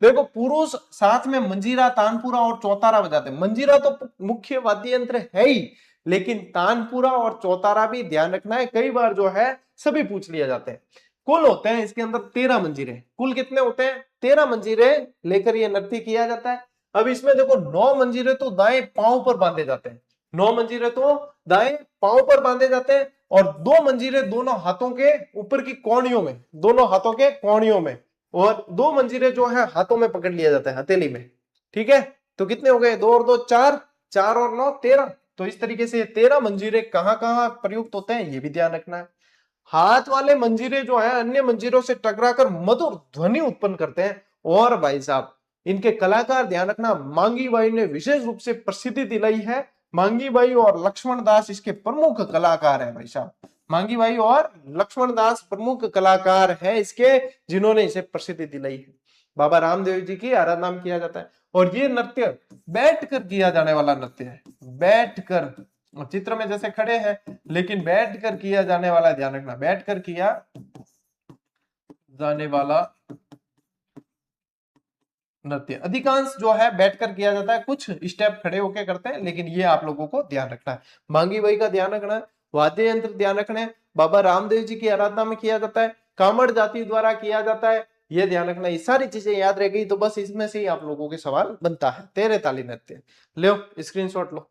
देखो पुरुष साथ में मंजीरा, तानपुरा और चौतारा बजाते हैं। मंजीरा तो मुख्य वाद्य यंत्र है ही, लेकिन तानपुरा और चौतारा भी ध्यान रखना है, कई बार जो है सभी पूछ लिया जाते हैं। कुल होते हैं इसके अंदर 13 मंजीरे, कुल कितने होते हैं, 13 मंजीरे लेकर ये नृत्य किया जाता है। अब इसमें देखो 9 मंजीरे तो दाएं पांव पर बांधे जाते हैं, 9 मंजीरे तो दाएं पांव पर बांधे जाते हैं, और 2 मंजीरे दोनों हाथों के ऊपर की कोहनियों में, दोनों हाथों के कोहनियों में, और 2 मंजीरे जो है हाथों में पकड़ लिया जाता है, हथेली में। ठीक है, तो कितने हो गए, 2 और 2 4, 4 और 9 13। तो इस तरीके से 13 मंजीरे कहां कहां प्रयुक्त होते हैं ये भी ध्यान रखना है। हाथ वाले मंजीरे जो है अन्य मंजीरों से टकराकर मधुर ध्वनि उत्पन्न करते हैं, और भाई साहब इनके कलाकार ध्यान रखना, मांगी बाई ने विशेष रूप से प्रसिद्धि दिलाई है। मांगी बाई और लक्ष्मण दास इसके प्रमुख कलाकार हैं भाई साहब, मांगी बाई और लक्ष्मण दास प्रमुख कलाकार हैं इसके, जिन्होंने इसे प्रसिद्धि दिलाई है। बाबा रामदेव जी की आराधना में किया जाता है, और ये नृत्य बैठकर किया जाने वाला नृत्य है, बैठकर, चित्र में जैसे खड़े हैं लेकिन बैठकर किया जाने वाला, ध्यान रखना बैठकर किया जाने वाला नृत्य। अधिकांश जो है बैठकर किया जाता है, कुछ स्टेप खड़े होकर करते हैं, लेकिन ये आप लोगों को ध्यान रखना है। मांगी बाई का ध्यान रखना है, वाद्य यंत्र ध्यान रखना है, बाबा रामदेव जी की आराधना में किया जाता है, कामड़ जाति द्वारा किया जाता है, ये ध्यान रखना। ये सारी चीजें याद रह गई तो बस इसमें से ही आप लोगों के सवाल बनता है। तेरे ताली नृत्य, लो स्क्रीनशॉट लो,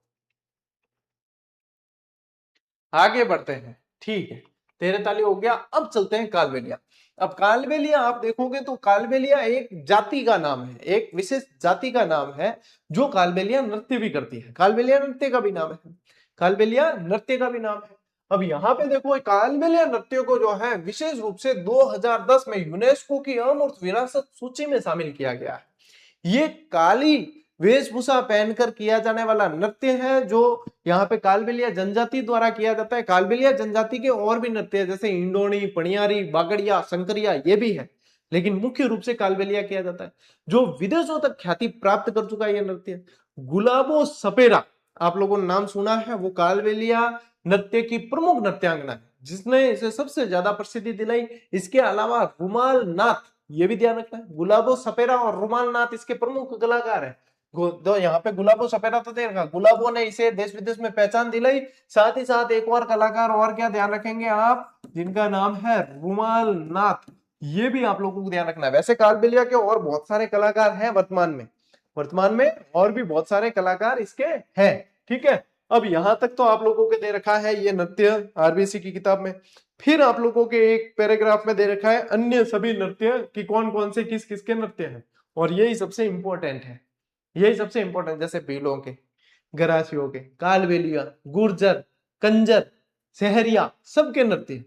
आगे बढ़ते हैं। ठीक है, तेरे ताली हो गया। अब चलते हैं कालबेलिया। अब कालबेलिया आप देखोगे तो कालबेलिया एक जाति का नाम है, एक विशेष जाति का नाम है जो कालबेलिया नृत्य भी करती है। कालबेलिया नृत्य का भी नाम है, कालबेलिया नृत्य का भी नाम है। अब यहाँ पे देखो कालबेलिया नृत्य को जो है विशेष रूप से 2010 में यूनेस्को की अमूर्त विरासत सूची में शामिल किया गया है। ये काली वेशभूषा पहनकर किया जाने वाला नृत्य है, जो यहाँ पे कालबेलिया जनजाति द्वारा किया जाता है। कालबेलिया जनजाति के और भी नृत्य है, जैसे इंडोनी, पणियारी, बागड़िया, शंकरिया, ये भी है, लेकिन मुख्य रूप से कालबेलिया किया जाता है, जो विदेशों तक ख्याति प्राप्त कर चुका है यह नृत्य। गुलाबो सपेरा, आप लोगों ने नाम सुना है, वो कालबेलिया नृत्य की प्रमुख नृत्यांगना है, जिसने इसे सबसे ज्यादा प्रसिद्धि दिलाई। इसके अलावा रुमाल नाथ, ये भी ध्यान रखना है, गुलाबो सपेरा और रुमाल नाथ इसके प्रमुख कलाकार है। तो यहाँ पे गुलाबो सपेरा तो देखा, गुलाबो ने इसे देश विदेश में पहचान दिलाई। साथ ही साथ एक और कलाकार और क्या ध्यान रखेंगे आप, जिनका नाम है रुमाल नाथ, ये भी आप लोगों को ध्यान रखना है। वैसे कालबेलिया के और बहुत सारे कलाकार हैं वर्तमान में और भी बहुत सारे कलाकार इसके हैं। ठीक है, अब यहां तक तो आप लोगों के दे रखा है ये नृत्य आरबीएससी की किताब में। फिर आप लोगों के एक पैराग्राफ में दे रखा है अन्य सभी नृत्य कि कौन कौन से किस किसके नृत्य हैं, और यही सबसे इंपॉर्टेंट है, यही सबसे इंपॉर्टेंट, जैसे भीलों के, गरासियों के, कालबेलिया, गुर्जर, कंजर, सहरिया, सबके नृत्य।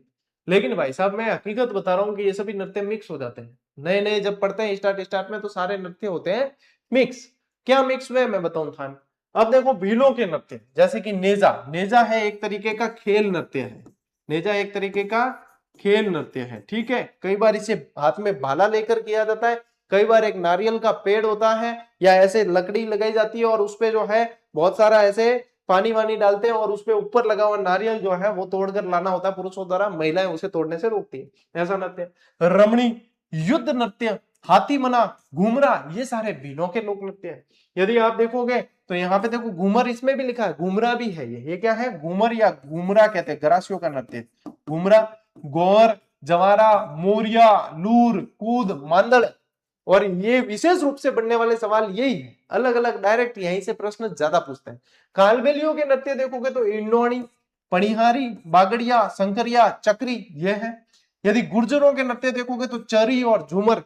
लेकिन भाई साहब मैं हकीकत बता रहा हूं कि ये सभी नृत्य मिक्स हो जाते हैं। नए नए जब पढ़ते हैं स्टार्ट में तो सारे नृत्य होते हैं मिक्स। क्या मिक्स हुए मैं बताऊं थान। अब देखो भीलों के नृत्य, जैसे कि नेजा, नेजा है एक तरीके का खेल नृत्य है, नेजा एक तरीके का खेल नृत्य है। ठीक है, कई बार इसे हाथ में भाला लेकर किया जाता है, कई बार एक नारियल का पेड़ होता है या ऐसे लकड़ी लगाई जाती है और उसपे जो है बहुत सारा ऐसे पानी वानी डालते हैं और उसपे ऊपर लगा हुआ नारियल जो है वो तोड़कर लाना होता है पुरुषों द्वारा, महिलाएं उसे तोड़ने से रोकती है, ऐसा नृत्य। रमणी युद्ध नृत्य, हाथी मना, घूमरा, ये सारे भीलों के लोक नृत्य है। यदि आप देखोगे तो यहाँ पे देखो घूमर इसमें भी लिखा है, घूमरा भी है। ये क्या है? घूमर या घूमरा कहते हैं, गरासियों का नृत्य। घूमरा, गौर, जवारा, मोरिया, लूर, कूद, मांदड़। और ये विशेष रूप से बनने वाले सवाल यही है, अलग अलग डायरेक्ट यहीं से प्रश्न ज्यादा पूछते हैं। कालबेलियों के नृत्य देखोगे तो इंडोणी, पणिहारी, बागड़िया, शंकरिया, चक्री, ये है। यदि गुर्जरों के नृत्य देखोगे तो चरी और झूमर।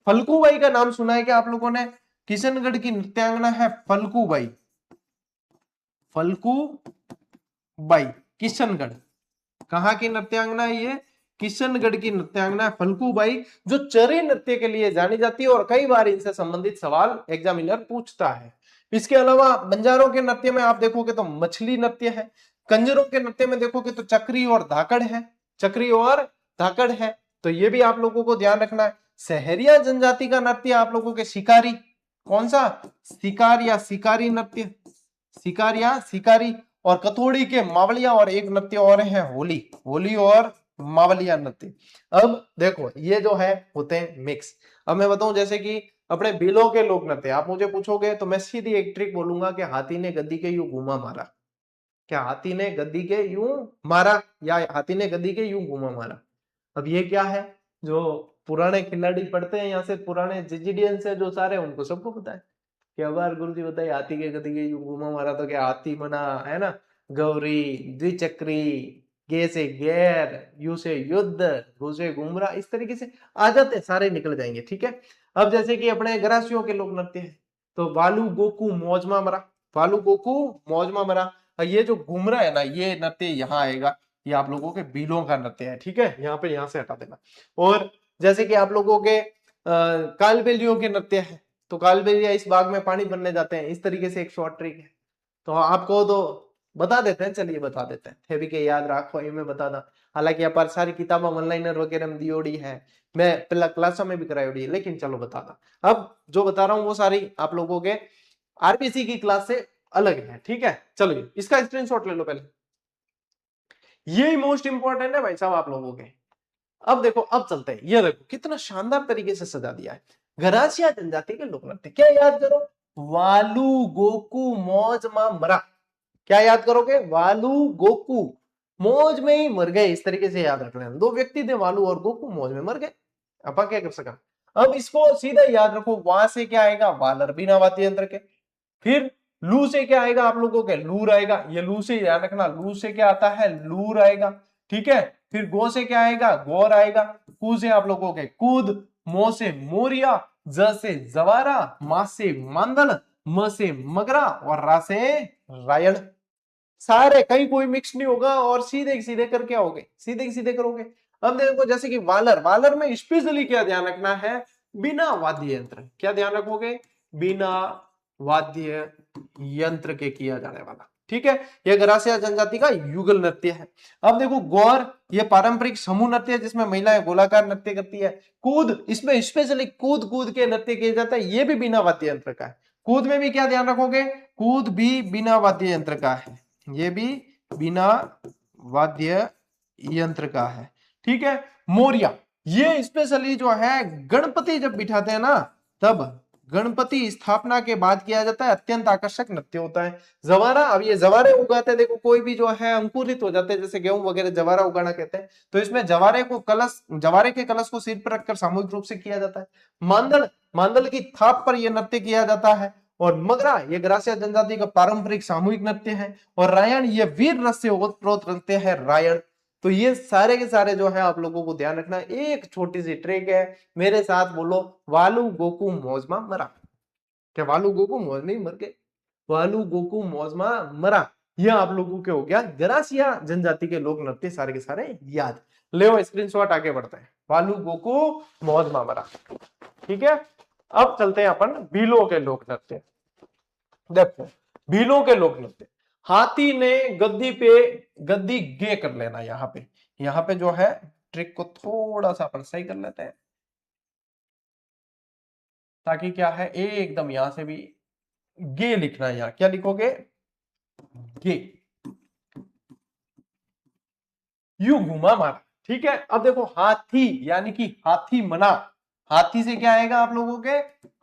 फल्गुबाई का नाम सुना है क्या आप लोगों ने? किशनगढ़ की नृत्यांगना है फल्गुबाई। फल्गुबाई, किशनगढ़। कहाँ की नृत्यांगना है ये? किशनगढ़ की नृत्यांगना फल्गुबाई, जो चरी नृत्य के लिए जानी जाती है और कई बार इनसे संबंधित सवाल एग्जामिनर पूछता है। इसके अलावा बंजारों के नृत्य में आप देखोगे तो मछली नृत्य है। कंजरों के नृत्य में देखोगे तो चक्री और धाकड़ है। चक्री और धाकड़ है, तो ये भी आप लोगों को ध्यान रखना है। सहरिया जनजाति का नृत्य आप लोगों के शिकारी। कौन सा? शिकार या शिकारी नृत्य, शिकार या शिकारी। और कथोड़ी के मावलिया, और एक नृत्य और है होली, होली और मावलिया नृत्य। अब देखो ये जो है होते हैं मिक्स। अब मैं बताऊं, जैसे कि अपने बिलों के लोक नृत्य, आप मुझे पूछोगे तो मैं सीधी एक ट्रिक बोलूंगा कि हाथी ने गद्दी के यूं घुमा मारा। क्या हाथी ने गद्दी के यूं मारा, या हाथी ने गद्दी के यूं घुमा मारा? अब ये क्या है? जो पुराने खिलाड़ी पढ़ते हैं या फिर पुराने जिजिडियन से जो सारे, उनको सबको पता है कि अब यार गुरु जी बताइए, हाथी के गद्दी के यूं घुमा मारा तो क्या हाथी मना है ना, गौरी, द्विचक्री, गे से गैर, यू से युद्ध, घू से घुमरा, इस तरीके से आ जाते सारे निकल जाएंगे। ठीक है। अब जैसे कि अपने गरासियों के लोक नृत्य है, तो वालू गोकू मौजमा मरा, वालू गोकू मौजमा मरा। ये जो घुमरा है ना, ये नृत्य यहाँ आएगा, ये आप लोगों के बीलों का नृत्य है। ठीक है, यहाँ पे यहाँ से हटा देना। और जैसे कि आप लोगों के कालबेलियों के नृत्य है, तो कालबेलिया इस बाग में पानी भरने जाते हैं, इस तरीके से एक शॉर्ट ट्रिक है। तो आपको तो बता देते हैं, चलिए बता देते हैं, थे भी के याद रखो, ये मैं बता दा। हालांकि आप सारी किताबें ऑनलाइनर वगैरह में दियोड़ी है, मैं पहला क्लास में भी कराई, लेकिन चलो बता दा। अब जो बता रहा हूँ वो सारी आप लोगों के आरपीसी की क्लास से अलग है। ठीक है, चलिए इसका स्क्रीनशॉट ले लो पहले, ये मोस्ट इंपॉर्टेंट है भाई साहब आप लोगों के। अब देखो, अब चलते हैं, ये देखो कितना शानदार तरीके से सजा दिया है। गरासिया जनजाति के लोक नृत्य, क्या याद करो? वालू गोकू मौज मा मरा। क्या याद करोगे? वालू गोकू मौज में ही मर गए, इस तरीके से याद रखना है। दो व्यक्ति थे, वालू और गोकू, मौज में मर गए। अपन क्या कर सका? अब इसको सीधा याद रखो, वहां से क्या आएगा? वालर, बिना वाद्य यंत्र के। फिर लू से क्या आएगा आप लोगों के? लूर आएगा। ये लू से याद रखना, लू से क्या आता है? लूर आएगा। ठीक है। फिर गो से क्या आएगा? गौर आएगा। कू से आप लोगों के कूद, मो से मोरिया, ज से जवारा, मा से मांदल, म से मगरा, और रा से रायण। सारे, कहीं कोई मिक्स नहीं होगा, और सीधे सीधे कर क्या होगे? सीधे सीधे करोगे। अब देखो जैसे कि वालर, वालर में स्पेशली क्या ध्यान रखना है? बिना वाद्य यंत्र। क्या ध्यान रखोगे? बिना वाद्य यंत्र के किया जाने वाला। ठीक है, यह गरासिया जनजाति का युगल नृत्य है। अब देखो गौर, यह पारंपरिक समूह नृत्य है जिसमें महिलाएं गोलाकार नृत्य करती है। कूद, इसमें स्पेशली कूद कूद के नृत्य किया जाता है, यह भी बिना वाद्य यंत्र का है। कूद में भी क्या ध्यान रखोगे? कूद भी बिना वाद्य यंत्र का है, ये भी बिना वाद्य यंत्र का है। ठीक है। मोरिया, ये स्पेशली जो है गणपति जब बिठाते हैं ना, तब गणपति स्थापना के बाद किया जाता है, अत्यंत आकर्षक नृत्य होता है। जवारा, अब ये जवारे उगाते हैं, देखो कोई भी जो है अंकुरित हो जाते हैं, जैसे गेहूं वगैरह जवारा उगाना कहते हैं, तो इसमें जवारे को कलश, जवारे के कलश को सिर पर रखकर सामूहिक रूप से किया जाता है। मांदल, मांदल की थाप पर यह नृत्य किया जाता है। और मगरा, ये गरासिया जनजाति का पारंपरिक सामूहिक नृत्य है। और रायण, ये वीर रस से ओतप्रोत नृत्य है रायण। तो ये सारे के सारे जो है आप लोगों को ध्यान रखना है। एक छोटी सी ट्रिक है, मेरे साथ बोलो, वालू गोकू मौजमा मरा। क्या वालू गोकू मौज में ही मर गए? वालू गोकू मौजमा मरा, यह आप लोगों के हो गया गरासिया जनजाति के लोक नृत्य सारे के सारे याद। ले स्क्रीनशॉट, आगे बढ़ते हैं। वालू गोकू मौजमा मरा। ठीक है। अब चलते हैं अपन भीलों के लोक नृत्य। देखो भीलों के लोक नृत्य, हाथी ने गद्दी पे, गद्दी गे कर लेना। यहाँ पे जो है ट्रिक को थोड़ा सा अपन सही कर लेते हैं, ताकि क्या है एकदम यहां से भी गे लिखना है। यहाँ क्या लिखोगे? गे, यू घुमा मारा। ठीक है। अब देखो हाथी यानी कि हाथी मना, हाथी से क्या आएगा आप लोगों के,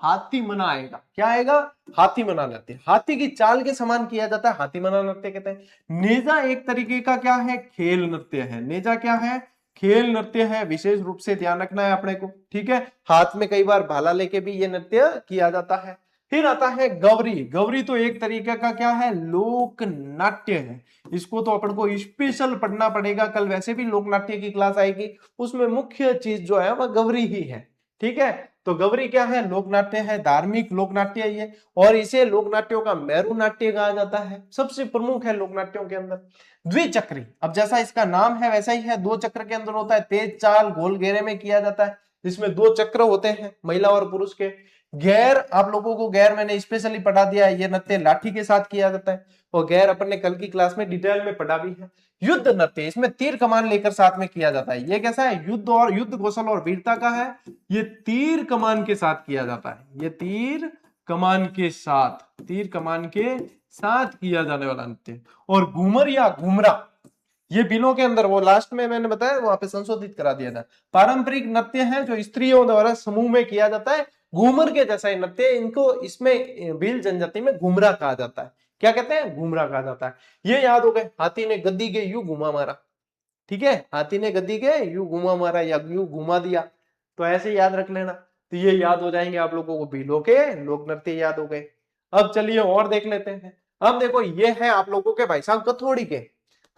हाथी मना आएगा। क्या आएगा, हाथी मना नृत्य। हाथी की चाल के समान किया जाता है, हाथी मना नृत्य कहते हैं। नेजा एक तरीके का क्या है, खेल नृत्य है। नेजा क्या है, खेल नृत्य है। विशेष रूप से ध्यान रखना है अपने को, ठीक है। हाथ में कई बार भाला लेके भी ये नृत्य किया जाता है। फिर आता है गौरी। गौरी तो एक तरीके का क्या है, लोक नाट्य है। इसको तो अपन को स्पेशल पढ़ना पड़ेगा, कल वैसे भी लोक नाट्य की क्लास आएगी, उसमें मुख्य चीज जो है वह गौरी ही है, ठीक है। तो गौरी क्या है, लोक नाट्य है, धार्मिक लोक नाट्य है ये, और इसे लोक नाट्यों का मेरु नाट्य कहा जाता है। सबसे प्रमुख है लोक नाट्यों के अंदर। द्विचक्री, अब जैसा इसका नाम है वैसा ही है, दो चक्र के अंदर होता है, तेज चाल गोल घेरे में किया जाता है। इसमें दो चक्र होते हैं, महिला और पुरुष के। गैर, आप लोगों को गैर मैंने स्पेशली पढ़ा दिया है, ये नृत्य लाठी के साथ किया जाता है, और गैर अपन ने कल की क्लास में डिटेल में पढ़ा भी है। युद्ध नृत्य, इसमें तीर कमान लेकर साथ में किया जाता है। ये कैसा है, युद्ध और युद्ध कौशल और वीरता का है। ये तीर कमान के साथ किया जाता है, ये तीर कमान के साथ, तीर कमान के साथ किया जाने वाला नृत्य। और घूमर या घूमरा, ये बिलों के अंदर, वो लास्ट में मैंने बताया वहां पे संशोधित करा दिया था। पारंपरिक नृत्य है जो स्त्रियों द्वारा समूह में किया जाता है, घूमर के जैसा ही नृत्य। इनको इसमें भील जनजाति में घुमरा कहा जाता है। क्या कहते हैं, घुमरा कहा जाता है। ये याद हो गए, हाथी ने गद्दी के यूं घुमा मारा, ठीक है, हाथी ने गद्दी के यूं घुमा मारा या यूं घुमा दिया, तो ऐसे याद रख लेना। तो ये याद हो जाएंगे आप लोगों को, भीलों के लोक नृत्य याद हो गए। अब चलिए और देख लेते हैं। अब देखो ये है आप लोगों के भाई साहब कथोड़ी के।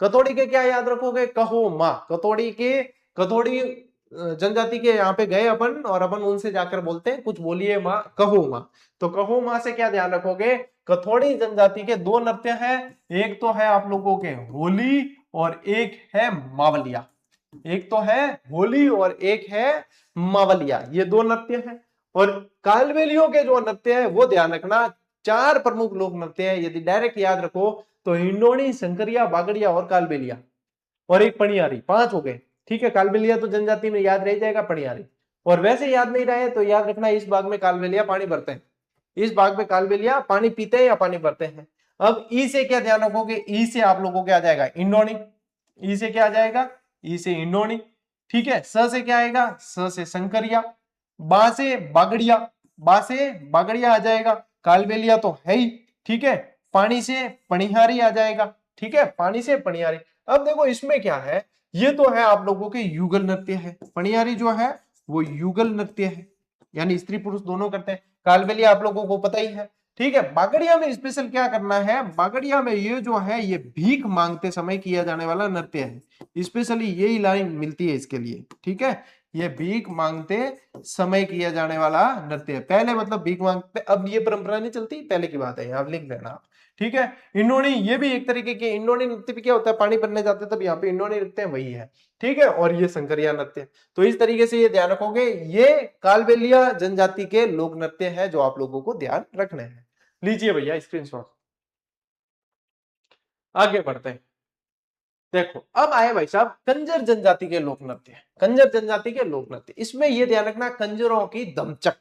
कथोड़ी के क्या याद रखोगे, कहो माँ। कथोड़ी के, कथोड़ी जनजाति के यहाँ पे गए अपन, और अपन उनसे जाकर बोलते हैं कुछ बोलिए माँ, कहो माँ। तो कहो माँ से क्या ध्यान रखोगे, कथोड़ी जनजाति के दो नृत्य हैं। एक तो है आप लोगों के होली और एक है मावलिया। एक तो है होली और एक है मावलिया, ये दो नृत्य हैं। और कालबेलियों के जो नृत्य है वो ध्यान रखना, चार प्रमुख लोक नृत्य है। यदि डायरेक्ट याद रखो तो हिंडोनी, शंकरिया, बागड़िया और कालबेलिया, और एक पणियारी, पांच हो गए, ठीक है। कालबेलिया तो जनजाति में याद रह जाएगा, पणियारी। और वैसे याद नहीं रहे तो याद रखना, इस भाग में कालबेलिया पानी भरते हैं, इस भाग में कालबेलिया पानी पीते हैं या पानी भरते हैं। अब ई से क्या ध्यान रखोगे, ई से आप लोगों को आ जाएगा इंडोनी। ई से क्या आ जाएगा, ई से इंडोनी, ठीक है। स से क्या आएगा, स से शंकरिया। बा से बागड़िया, बा से बागड़िया आ जाएगा। कालबेलिया तो है ही, ठीक है। पानी से पणिहारी आ जाएगा, ठीक है, पानी से पणिहारी। अब देखो इसमें क्या है, ये तो है आप लोगों के युगल नृत्य है। पणिहारी जो है वो युगल नृत्य है, यानी स्त्री पुरुष दोनों करते हैं। कालबेलिया आप लोगों को पता ही है, ठीक है। बागड़िया में स्पेशल क्या करना है, बागड़िया में ये जो है ये भीख मांगते समय किया जाने वाला नृत्य है। स्पेशली यही लाइन मिलती है इसके लिए, ठीक है। ये भीख मांगते समय किया जाने वाला नृत्य है। पहले मतलब भीख मांगते, अब ये परंपरा नहीं चलती, पहले की बात है, आप लिख लेना आप, ठीक है। इंडोनी, ये भी एक तरीके के, इंडोनी नृत्य भी क्या होता है, पानी भरने जाते हैं तब यहाँ पे इंडोनी नृत्य वही है, ठीक है। और ये शंकरिया नृत्य। तो इस तरीके से ये ध्यान रखोगे, ये कालबेलिया जनजाति के लोक नृत्य है जो आप लोगों को ध्यान रखने हैं। लीजिए भैया स्क्रीनशॉट, आगे बढ़ते हैं। देखो अब आए भाई साहब कंजर जनजाति के लोक नृत्य। कंजर जनजाति के लोक नृत्य, इसमें ये ध्यान रखना, कंजरों की धमचक,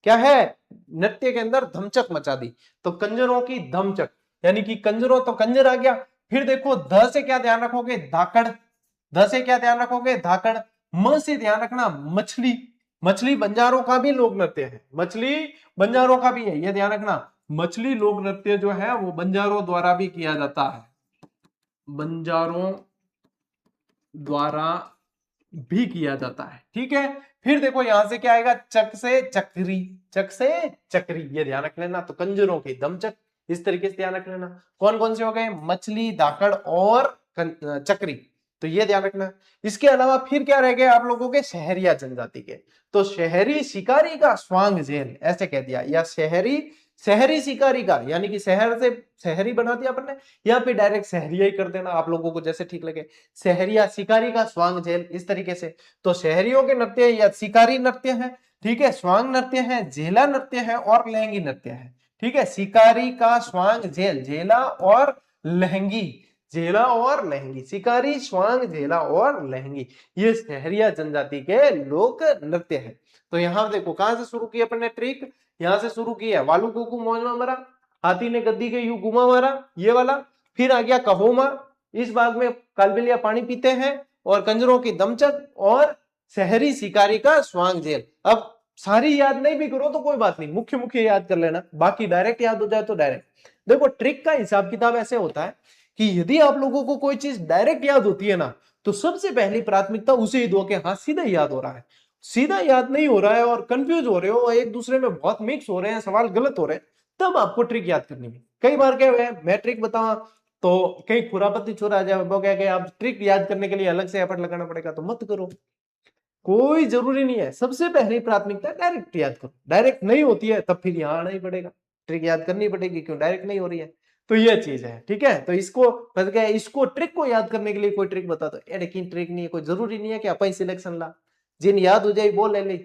क्या है, नृत्य के अंदर धमचक मचा दी, तो कंजरों की धमचक, यानी कि कंजरों, तो कंजर आ गया। फिर देखो ध से क्या ध्यान रखोगे, धाकड़। ध से क्या ध्यान रखोगे, धाकड़। म से ध्यान रखना, मछली। मछली बंजारों का भी लोक नृत्य है, मछली बंजारों का भी है, ये ध्यान रखना। मछली लोक नृत्य जो है वो बंजारों द्वारा भी किया जाता है, बंजारों द्वारा भी किया जाता है, ठीक है। फिर देखो यहां से क्या आएगा, चक से चक्री, चक से चक्री, ये ध्यान रख लेना। तो कंजरों की दमचक, इस तरीके से ध्यान रख लेना। कौन कौन से हो गए, मछली, धाकड़ और चक्री, तो ये ध्यान रखना। इसके अलावा फिर क्या रह गए आप लोगों के, शहरिया जनजाति के। तो शहरी शिकारी का स्वांग जेल, ऐसे कह दिया, या शहरी, शहरी शिकारी का, यानी कि शहर से शहरी बना दिया अपन ने, यहाँ पे डायरेक्ट शहरिया ही कर देना आप लोगों को जैसे ठीक लगे। शहरिया शिकारी का स्वांग जेल, इस तरीके से। तो शहरियों के नृत्य या शिकारी नृत्य है, ठीक है, स्वांग नृत्य है, जेला नृत्य है और लहंगी नृत्य है, ठीक है। शिकारी का स्वांग जेल, जेला और लहंगी, जेला और लहंगी, शिकारी, स्वांग, जेला और लहंगी, ये शहरिया जनजाति के लोक नृत्य है। तो यहां देखो कहां से शुरू की अपन ने ट्रिक, यहां से शुरू की है, वालू कुकू मौजना मरा, हाथी ने गद्दी के यू घुमा मारा, ये वाला। फिर आ गया कहोमा, इस भाग में कालबेलिया पानी पीते हैं और कंजरों की दमचक और शहरी शिकारी का स्वांग जेल। अब सारी याद नहीं भी करो तो कोई बात नहीं, मुख्य मुख्य याद कर लेना, बाकी डायरेक्ट याद हो जाए तो डायरेक्ट। देखो ट्रिक का हिसाब किताब ऐसे होता है कि यदि आप लोगों को कोई चीज डायरेक्ट याद होती है ना, तो सबसे पहली प्राथमिकता उसे ही दो कि हाँ सीधा याद हो रहा है। सीधा याद नहीं हो रहा है और कंफ्यूज हो रहे हो, एक दूसरे में बहुत मिक्स हो रहे हैं, सवाल गलत हो रहे हैं, तब आपको ट्रिक याद करनी है। कई बार क्या है, मैं ट्रिक बताऊं तो कई खुरापती छोरा आ जाए, वो क्या कि आप ट्रिक याद करने के लिए अलग से एफर्ट लगाना पड़ेगा, तो मत करो, कोई जरूरी नहीं है। सबसे पहली प्राथमिकता डायरेक्ट याद करो, डायरेक्ट नहीं होती है तब फिर यहाँ आना ही पड़ेगा, ट्रिक याद करनी पड़ेगी, क्यों डायरेक्ट नहीं हो रही है। तो ये चीज है, ठीक है। तो इसको इसको ट्रिक को याद करने के लिए कोई ट्रिक बता दो, लेकिन ट्रिक नहीं है, कोई जरूरी नहीं है कि अपन सिलेक्शन ला, जिन याद हो जाए वो ले ले,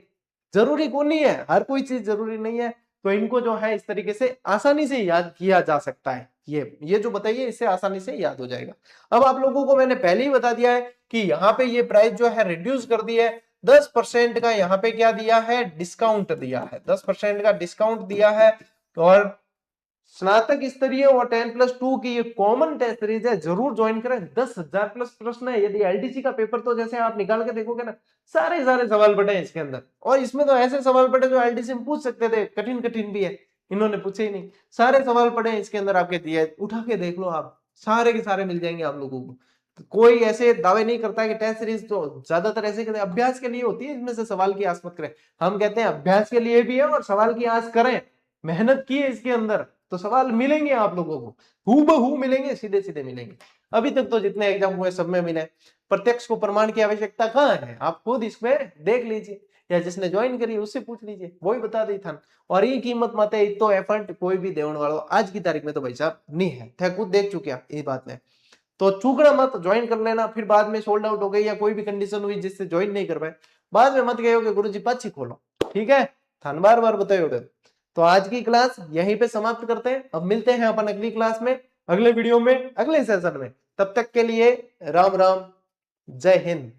जरूरी को नहीं है, हर कोई चीज जरूरी नहीं है। तो इनको जो है इस तरीके से आसानी से याद किया जा सकता है, ये जो बताइए इससे आसानी से याद हो जाएगा। अब आप लोगों को मैंने पहले ही बता दिया है कि यहाँ पे ये प्राइस जो है रिड्यूस कर दी है, 10% का यहाँ पे क्या दिया है, डिस्काउंट दिया है, 10% का डिस्काउंट दिया है। और स्नातक स्तरीय और 10+2 की ये कॉमन टेस्ट सीरीज है, जरूर ज्वाइन करें। 10,000 प्लस प्रश्न है, यदि एलडीसी का पेपर तो जैसे आप निकाल के देखोगे ना, सारे सारे सवाल पड़े हैं इसके अंदर, और इसमें तो ऐसे सवाल पड़े जो एलडीसी में पूछ सकते थे, कठिन कठिन भी है, इन्होंने पूछे ही नहीं, सारे सवाल पड़े हैं इसके अंदर आपके दिए, उठा के देख लो आप, सारे के सारे मिल जाएंगे आप लोगों को। तो कोई ऐसे दावे नहीं करता है कि टेस्ट सीरीज तो ज्यादातर ऐसे कहते हैं अभ्यास के लिए होती है, इसमें से सवाल की आस मत करें। हम कहते हैं अभ्यास के लिए भी है और सवाल की आस करें, मेहनत की है इसके अंदर तो सवाल मिलेंगे आप लोगों को, हूबहू मिलेंगे, सीधे सीधे मिलेंगे। अभी तक तो जितने एग्जाम हुए सब में मिले। प्रत्यक्ष को प्रमाण की आवश्यकता कहाँ है, आप खुद इसमें देख लीजिए, या जिसने ज्वाइन करी उससे पूछ लीजिए, वही बता दी था। और ये कीमत मत है, तो एफर्ट कोई भी देने वाला आज की तारीख में तो भाई साहब नहीं है, थे खुद देख चुके हैं इस बात में। तो चूकना मत, ज्वाइन कर लेना, फिर बाद में सोल्ड आउट हो गई या कोई भी कंडीशन हुई जिससे ज्वाइन नहीं कर पाए, बाद में मत गए कि गुरुजी पाछी खोलो, ठीक है, थान बार बार बताए। तो आज की क्लास यहीं पे समाप्त करते हैं, अब मिलते हैं अपन अगली क्लास में, अगले वीडियो में, अगले सेशन में। तब तक के लिए राम राम, जय हिंद।